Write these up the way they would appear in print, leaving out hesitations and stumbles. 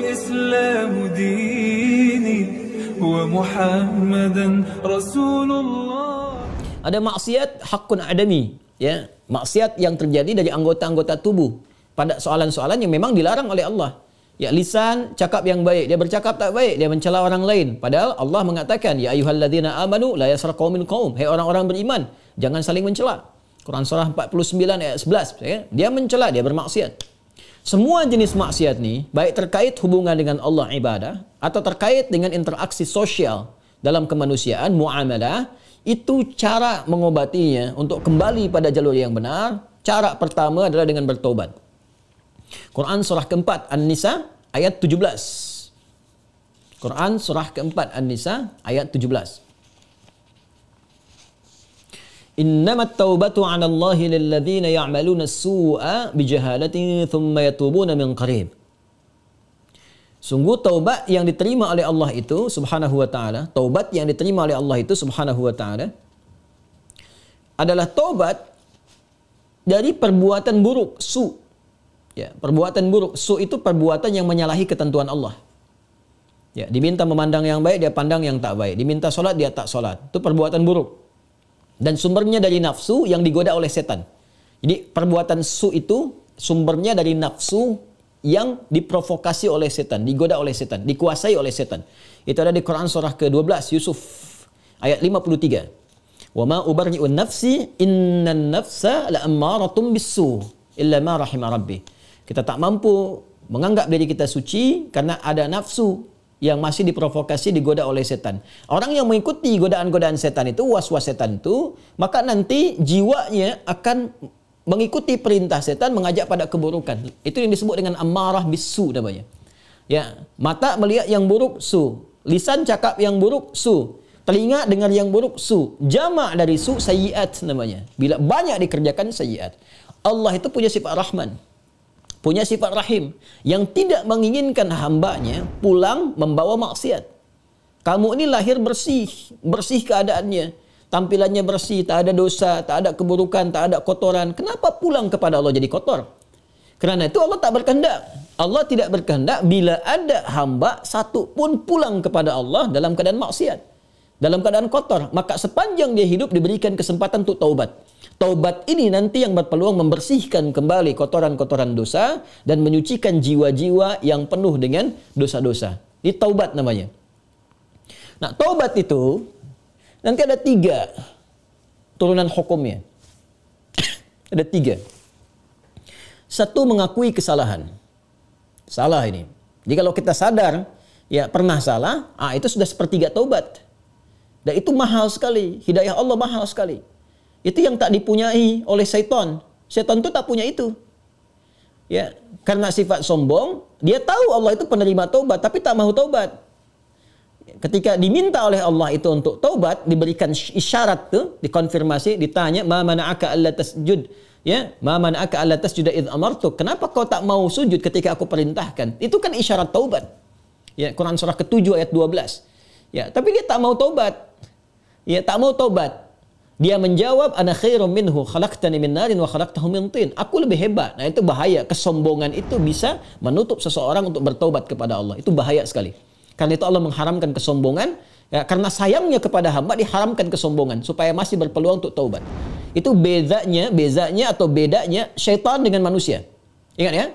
الإسلام ديني ومحمدا رسول الله. Ada maksiat hakun adami, ya, maksiat yang terjadi dari anggota-anggota tubuh pada soalan-soalan yang memang dilarang oleh Allah. Ya, lisan cakap yang baik, dia bercakap tak baik, dia mencela orang lain. Padahal Allah mengatakan, ya ayyuhalladzina amanu la yaskhar qaumin qaum. Hai orang-orang beriman, jangan saling mencela. Quran surah 49 ayat 11, ya. Dia mencela, dia bermaksiat. Semua jenis maksiat ni, baik terkait hubungan dengan Allah ibadah atau terkait dengan interaksi sosial dalam kemanusiaan, muamalah, itu cara mengobatinya untuk kembali pada jalur yang benar. Cara pertama adalah dengan bertobat. Quran surah keempat An-Nisa ayat 17. Quran surah keempat An-Nisa ayat 17. Innamat taubatu 'ala Allahi lilladzina ya'maluna as-su'a bijahalatin thumma yatubuna min qarib. Sungguh taubat yang diterima oleh Allah itu subhanahu wa ta'ala, taubat yang diterima oleh Allah itu subhanahu wa ta'ala adalah taubat dari perbuatan buruk, su. Ya, perbuatan buruk, su itu perbuatan yang menyalahi ketentuan Allah. Ya, diminta memandang yang baik, dia pandang yang tak baik. Diminta solat, dia tak solat. Itu perbuatan buruk. Dan sumbernya dari nafsu yang digoda oleh setan. Jadi perbuatan su itu sumbernya dari nafsu yang diprovokasi oleh setan, digoda oleh setan, dikuasai oleh setan. Itu ada di Quran surah ke-12 Yusuf ayat 53. Wa ma ubarri'un nafsi innan nafsa la'ammaratun bis-su illa ma rahima rabbi. Kita tak mampu menganggap diri kita suci karena ada nafsu yang masih diprovokasi, digoda oleh setan. Orang yang mengikuti godaan-godaan setan itu, was-was setan itu, maka nanti jiwanya akan mengikuti perintah setan, mengajak pada keburukan. Itu yang disebut dengan ammarah bisu namanya. Ya, mata melihat yang buruk, su. Lisan cakap yang buruk, su. Telinga dengar yang buruk, su. Jamak dari su, sayyiat namanya. Bila banyak dikerjakan, sayyiat. Allah itu punya sifat Rahman, punya sifat Rahim, yang tidak menginginkan hambanya pulang membawa maksiat. Kamu ini lahir bersih, bersih keadaannya, tampilannya bersih, tak ada dosa, tak ada keburukan, tak ada kotoran. Kenapa pulang kepada Allah jadi kotor? Kerana itu Allah tak berkehendak. Allah tidak berkehendak bila ada hamba satu pun pulang kepada Allah dalam keadaan maksiat, dalam keadaan kotor. Maka sepanjang dia hidup diberikan kesempatan untuk taubat. Taubat ini nanti yang berpeluang membersihkan kembali kotoran-kotoran dosa dan menyucikan jiwa-jiwa yang penuh dengan dosa-dosa. Ini taubat namanya. Nah, taubat itu nanti ada 3 turunan hukumnya. Ada 3. 1, mengakui kesalahan. Salah ini. Jadi kalau kita sadar, ya pernah salah, itu sudah sepertiga taubat. Dan itu mahal sekali. Hidayah Allah mahal sekali. Itu yang tak dipunyai oleh syaitan. Syaitan itu tak punya itu. Ya, karena sifat sombong, dia tahu Allah itu penerima taubat, tapi tak mahu taubat. Ketika diminta oleh Allah itu untuk taubat, diberikan isyarat tu, dikonfirmasi, ditanya, "Ma mana'aka alla tasjud?" Ya, "Ma mana'aka alla tasjuda idz amartuk?" Kenapa kau tak mau sujud ketika aku perintahkan? Itu kan isyarat taubat. Ya, Quran surah ke-7 ayat 12. Ya, tapi dia tak mau taubat. Ya, tak mau taubat. Dia menjawab, "Ana khairum minhu, khalaqtani min narin wa khalaqtahu min tin." Aku lebih hebat. Nah, itu bahaya. Kesombongan itu bisa menutup seseorang untuk bertaubat kepada Allah. Itu bahaya sekali. Karena itu Allah mengharamkan kesombongan. Ya, karena sayangnya kepada hamba diharamkan kesombongan supaya masih berpeluang untuk taubat. Itu bezanya atau bedanya syaitan dengan manusia. Ingat ya?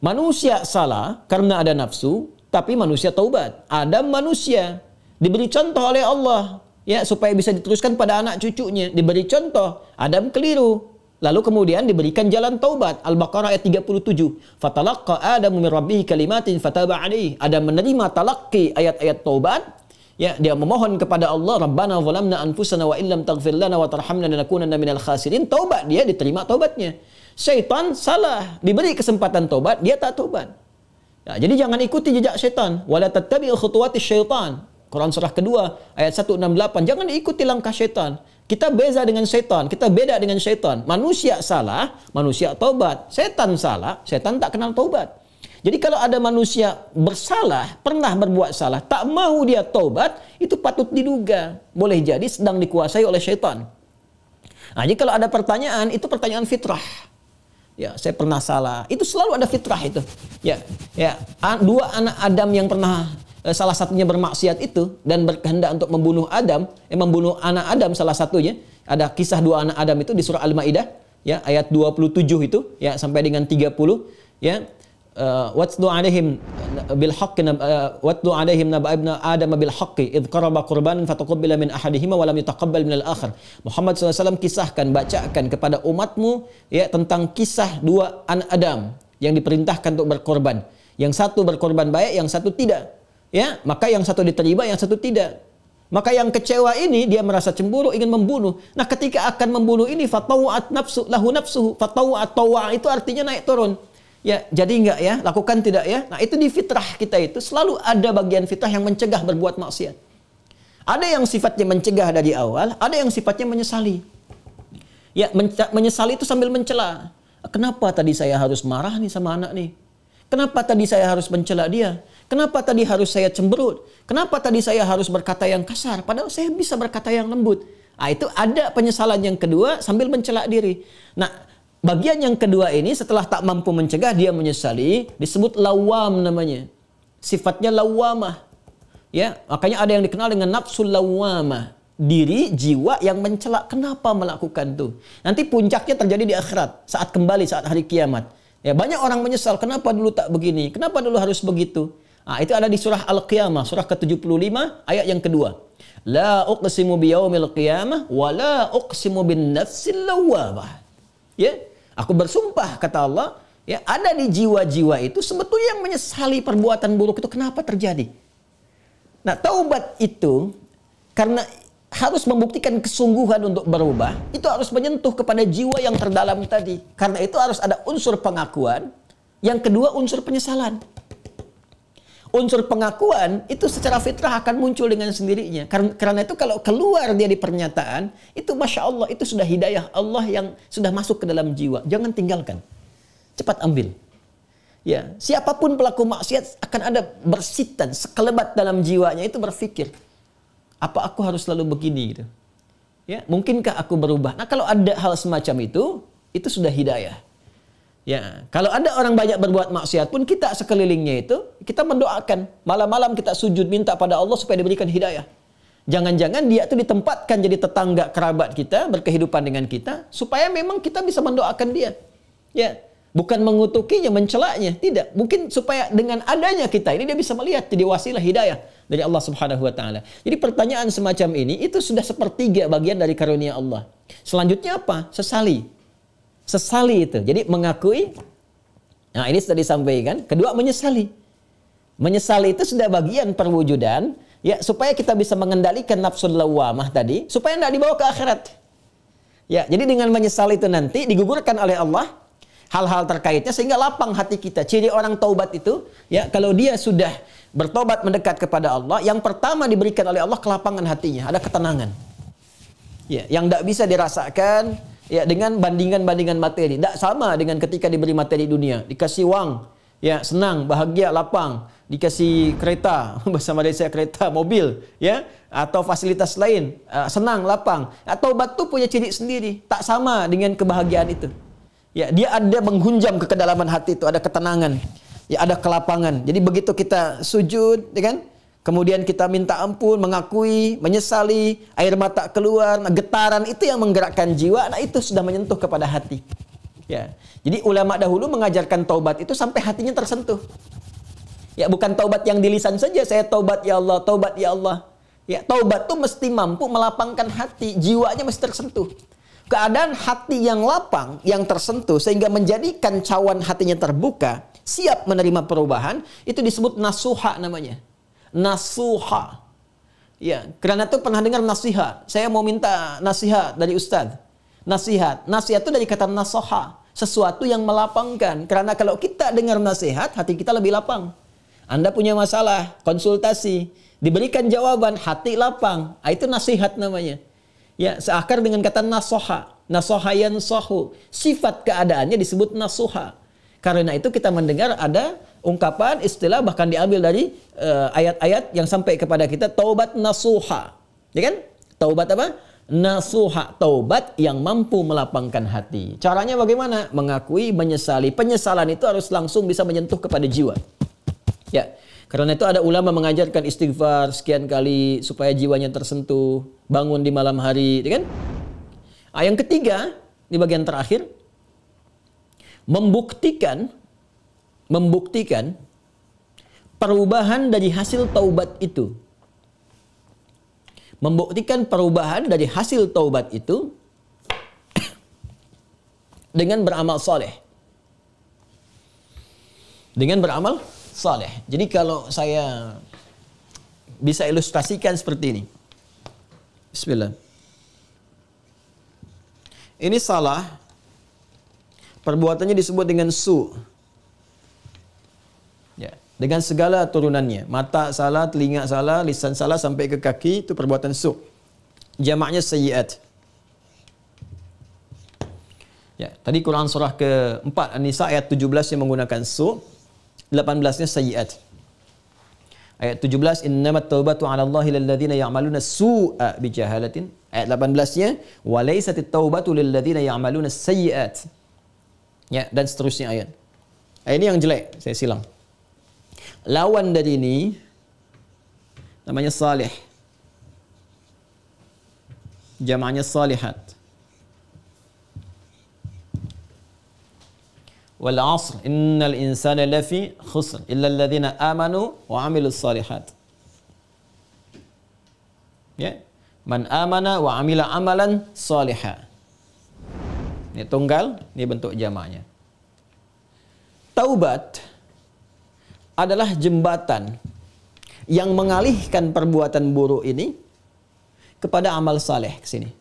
Manusia salah karena ada nafsu, tapi manusia taubat. Adam manusia diberi contoh oleh Allah, ya, supaya bisa diteruskan pada anak cucunya. Diberi contoh, Adam keliru, lalu kemudian diberikan jalan taubat. Al-Baqarah ayat 37. Fatalaqqa Adamu min rabbih kalimatin fataba alaihi. Adam menerima talaqi ayat-ayat taubat. Ya, dia memohon kepada Allah, Rabbana zalamna anfusana wa illam taghfir lana wa tarhamna lanakunanna minal khasirin. Taubat dia, diterima taubatnya. Syaitan salah, diberi kesempatan taubat, dia tak taubat. Ya, jadi jangan ikuti jejak syaitan. Wala tattabi'u khutuwatis syaitan. Quran surah kedua ayat 168. Jangan ikuti langkah syaitan. Kita beza dengan syaitan, kita beda dengan syaitan. Manusia salah, manusia taubat. Syaitan salah, syaitan tak kenal taubat. Jadi kalau ada manusia bersalah, pernah berbuat salah, tak mahu dia taubat, itu patut diduga boleh jadi sedang dikuasai oleh syaitan. Nah, jadi kalau ada pertanyaan, itu pertanyaan fitrah. Ya, saya pernah salah. Itu selalu ada fitrah itu. Ya, ya. Dua anak Adam yang pernah salah satunya bermaksiat itu dan berkehendak untuk membunuh membunuh anak Adam salah satunya. Ada kisah dua anak Adam itu di surah Al-Maidah, ya, ayat 27 itu, ya, sampai dengan 30, ya. Watlu alaihim bil haqqi watlu alaihim naba ibna adam bil haqqi id qaraba qurbanan fataqabbala min ahadihima wa lam yutaqabbal min al akhar. Muhammad SAW kisahkan, bacakan kepada umatmu, ya, tentang kisah dua anak Adam yang diperintahkan untuk berkorban. Yang satu berkorban baik, yang satu tidak. Ya, maka yang satu diterima, yang satu tidak. Maka yang kecewa ini dia merasa cemburu, ingin membunuh. Nah, ketika akan membunuh ini fatawat nafsu lahu nafsuhu, fatawat tawa itu artinya naik turun. Ya, jadi enggak ya, lakukan tidak ya. Nah, itu di fitrah kita itu selalu ada bagian fitrah yang mencegah berbuat maksiat. Ada yang sifatnya mencegah dari awal, ada yang sifatnya menyesali. Ya, menyesali itu sambil mencela. Kenapa tadi saya harus marah nih sama anak nih? Kenapa tadi saya harus mencela dia? Kenapa tadi harus saya cemberut? Kenapa tadi saya harus berkata yang kasar? Padahal saya bisa berkata yang lembut. Nah, itu ada penyesalan yang kedua sambil mencela diri. Nah, bagian yang kedua ini setelah tak mampu mencegah dia menyesali, disebut lawam namanya. Sifatnya lawamah. Ya, makanya ada yang dikenal dengan nafsul lawamah. Diri, jiwa yang mencela. Kenapa melakukan itu? Nanti puncaknya terjadi di akhirat, saat kembali, saat hari kiamat. Ya, banyak orang menyesal, kenapa dulu tak begini? Kenapa dulu harus begitu? Nah, itu ada di surah Al-Qiyamah, surah ke-75 ayat yang kedua. La uqsimu biyaumil qiyamah wa la uqsimu bin nafsil lawamah. Ya, aku bersumpah, kata Allah, ya, ada di jiwa-jiwa itu sebetulnya yang menyesali perbuatan buruk itu kenapa terjadi. Nah, taubat itu karena harus membuktikan kesungguhan untuk berubah, itu harus menyentuh kepada jiwa yang terdalam tadi. Karena itu harus ada unsur pengakuan, yang kedua unsur penyesalan. Unsur pengakuan itu secara fitrah akan muncul dengan sendirinya. Karena itu kalau keluar dia di pernyataan, itu Masya Allah, itu sudah hidayah Allah yang sudah masuk ke dalam jiwa. Jangan tinggalkan. Cepat ambil. Ya, siapapun pelaku maksiat akan ada bersitan, sekelebat dalam jiwanya itu berpikir, apa aku harus selalu begini gitu? Ya, mungkinkah aku berubah? Nah, kalau ada hal semacam itu sudah hidayah. Ya, kalau ada orang banyak berbuat maksiat pun kita sekelilingnya itu kita mendoakan, malam-malam kita sujud minta pada Allah supaya diberikan hidayah. Jangan-jangan dia itu ditempatkan jadi tetangga kerabat kita, berkehidupan dengan kita supaya memang kita bisa mendoakan dia. Ya, bukan mengutukinya, mencelaknya, tidak. Mungkin supaya dengan adanya kita ini dia bisa melihat jadi wasilah hidayah dari Allah Subhanahu wa taala. Jadi pertanyaan semacam ini itu sudah sepertiga bagian dari karunia Allah. Selanjutnya apa? Sesali. Sesali itu. Jadi mengakui. Nah, ini sudah disampaikan. Kedua, menyesali. Menyesali itu sudah bagian perwujudan, ya, supaya kita bisa mengendalikan nafsul lawamah tadi, supaya tidak dibawa ke akhirat. Ya, jadi dengan menyesali itu nanti digugurkan oleh Allah hal-hal terkaitnya sehingga lapang hati kita. Ciri orang taubat itu, ya, kalau dia sudah bertobat mendekat kepada Allah, yang pertama diberikan oleh Allah kelapangan hatinya, ada ketenangan. Ya, yang tidak bisa dirasakan, ya, dengan bandingan-bandingan materi. Tidak sama dengan ketika diberi materi dunia, dikasih uang, ya, senang, bahagia, lapang, dikasih kereta, bahasa Malaysia kereta, mobil, ya, atau fasilitas lain, senang, lapang. Taubat itu punya ciri sendiri, tak sama dengan kebahagiaan itu. Ya, dia ada menghunjam ke kedalaman hati itu, ada ketenangan, ya, ada kelapangan. Jadi begitu kita sujud, ya kan? Kemudian kita minta ampun, mengakui, menyesali, air mata keluar, nah, getaran itu yang menggerakkan jiwa, nah itu sudah menyentuh kepada hati. Ya. Jadi ulama dahulu mengajarkan taubat itu sampai hatinya tersentuh. Ya, bukan taubat yang di lisan saja, saya taubat ya Allah, taubat ya Allah. Ya, taubat itu mesti mampu melapangkan hati, jiwanya mesti tersentuh. Keadaan hati yang lapang, yang tersentuh, sehingga menjadikan cawan hatinya terbuka, siap menerima perubahan, itu disebut nasuha namanya. Nasuha. Ya, karena itu pernah dengar nasihat. Saya mau minta nasihat dari Ustadz. Nasihat. Nasihat itu dari kata nasoha. Sesuatu yang melapangkan. Karena kalau kita dengar nasihat, hati kita lebih lapang. Anda punya masalah, konsultasi. Diberikan jawaban, hati lapang. Itu nasihat namanya. Ya, seakar dengan kata nasoha. Nasoha yansohu. Sifat keadaannya disebut nasuha. Karena itu kita mendengar ada ungkapan, istilah bahkan diambil dari ayat-ayat yang sampai kepada kita, taubat nasuha. Ya kan? Taubat apa? nasuha, taubat yang mampu melapangkan hati. Caranya bagaimana? Mengakui, menyesali. Penyesalan itu harus langsung bisa menyentuh kepada jiwa. Ya, karena itu ada ulama mengajarkan istighfar sekian kali supaya jiwanya tersentuh, bangun di malam hari, kan? Yang ketiga, di bagian terakhir, membuktikan perubahan dari hasil taubat itu. Membuktikan perubahan dari hasil taubat itu dengan beramal soleh. Dengan beramal soleh. Jadi kalau saya bisa ilustrasikan seperti ini. Bismillah. Ini salah. Perbuatannya disebut dengan su. Ya, dengan segala turunannya. Mata salah, telinga salah, lisan salah sampai ke kaki, itu perbuatan su. Jamaknya sayyiat. Ya, tadi Quran surah ke-4 An-Nisa ayat 17 yang menggunakan su, 18-nya sayyiat. Ayat 17, innamat taubatu 'ala Allahi lil ladzina ya'maluna su'a bijahalatin. Ayat 18-nya, wa laysatit taubatu lil ladzina ya'maluna sayyiat. Ya, dan seterusnya ayat. Ini yang jelek, saya silang. Lawan dari ini namanya salih. Jamaknya salihat. Wal 'asr innal insana lafi khusr illa alladhina amanu wa 'amilus salihat. Ya, man amana wa 'amila amalan salihah. Ini tunggal, ini bentuk jamaknya. Taubat adalah jembatan yang mengalihkan perbuatan buruk ini kepada amal saleh ke sini.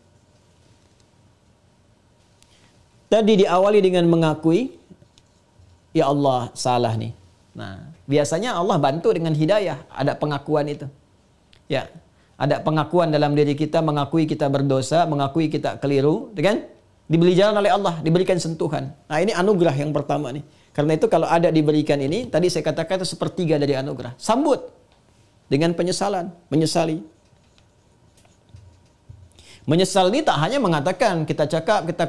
Tadi diawali dengan mengakui, ya Allah salah nih. Nah, biasanya Allah bantu dengan hidayah, ada pengakuan itu. Ya, ada pengakuan dalam diri kita, mengakui kita berdosa, mengakui kita keliru, kan? Diberi jalan oleh Allah, diberikan sentuhan. Nah, ini anugerah yang pertama nih. Karena itu kalau ada diberikan ini, tadi saya katakan itu sepertiga dari anugerah. Sambut dengan penyesalan, menyesali. Menyesal ini tak hanya mengatakan, kita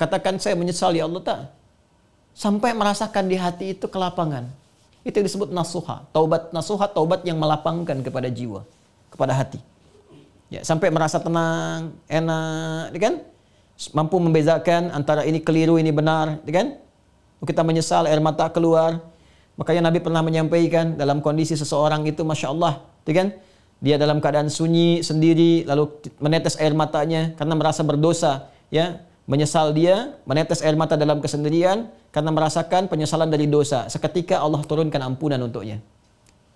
katakan saya menyesal ya Allah, tak. Sampai merasakan di hati itu kelapangan. Itu disebut nasuha. Taubat nasuha, taubat yang melapangkan kepada jiwa, kepada hati. Ya, sampai merasa tenang, enak, kan? Mampu membezakan antara ini keliru, ini benar, kan? Kita menyesal, air mata keluar. Makanya Nabi pernah menyampaikan dalam kondisi seseorang itu, Masya Allah, kan? Dia dalam keadaan sunyi sendiri, lalu menetes air matanya karena merasa berdosa, ya. Menyesal dia, menetes air mata dalam kesendirian karena merasakan penyesalan dari dosa. Seketika Allah turunkan ampunan untuknya.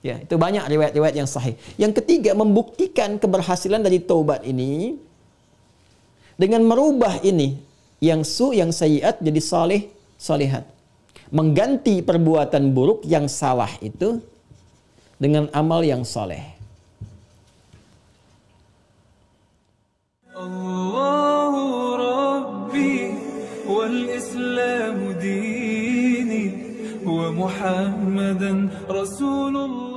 Ya, itu banyak riwayat-riwayat yang sahih. Yang ketiga, membuktikan keberhasilan dari taubat ini dengan merubah ini yang su, yang sayyiat jadi salih, salihat. Mengganti perbuatan buruk yang salah itu dengan amal yang saleh. Allahu Rabbi wal Islamu dini wa Muhammadan Rasulullah.